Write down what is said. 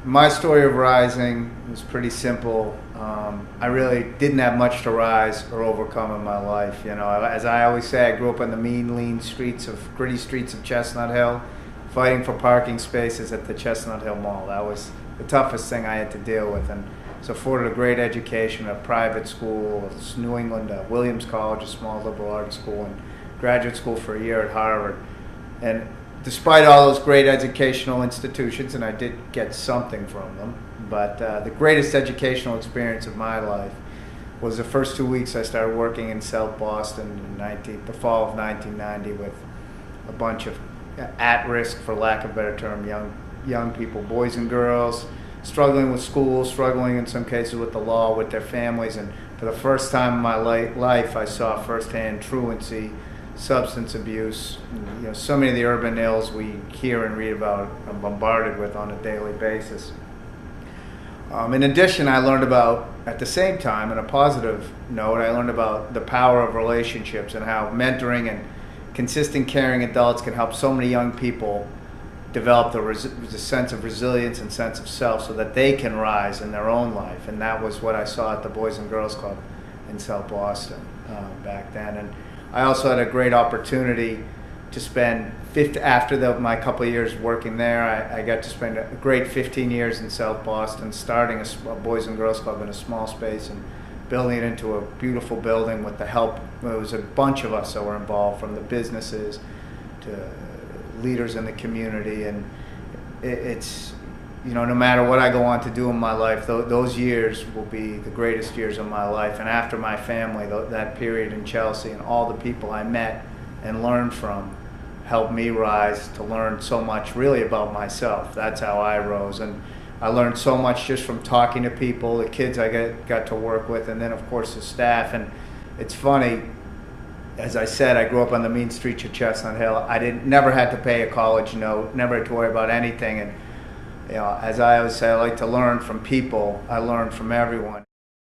My story of rising was pretty simple. I really didn't have much to rise or overcome in my life. You know, as I always say, I grew up on the mean, lean gritty streets of Chestnut Hill, fighting for parking spaces at the Chestnut Hill Mall. That was the toughest thing I had to deal with, and was afforded a great education at a private school, New England, Williams College, a small liberal arts school, and graduate school for a year at Harvard. And despite all those great educational institutions, and I did get something from them, but the greatest educational experience of my life was the first 2 weeks I started working in South Boston in the fall of 1990 with a bunch of at-risk, for lack of a better term, young people, boys and girls, struggling with school, struggling in some cases with the law, with their families. And for the first time in my life, I saw firsthand truancy, substance abuse. You know, so many of the urban ills we hear and read about and bombarded with on a daily basis. In addition, I learned about, at the same time, in a positive note, I learned about the power of relationships and how mentoring and consistent caring adults can help so many young people develop the sense of resilience and sense of self so that they can rise in their own life. And that was what I saw at the Boys and Girls Club in South Boston back then. And I also had a great opportunity to spend, after my couple of years working there, I got to spend a great 15 years in South Boston, starting a Boys and Girls Club in a small space and building it into a beautiful building with the help. There was a bunch of us that were involved, from the businesses to leaders in the community. And it's, you know, no matter what I go on to do in my life, those years will be the greatest years of my life. And after my family, that period in Chelsea and all the people I met and learned from helped me rise to learn so much really about myself. That's how I rose. And I learned so much just from talking to people, the kids I got to work with, and then of course the staff. And it's funny, as I said, I grew up on the mean streets of Chestnut Hill. I never had to pay a college note, never had to worry about anything. And you know, as I always say, I like to learn from people. I learned from everyone.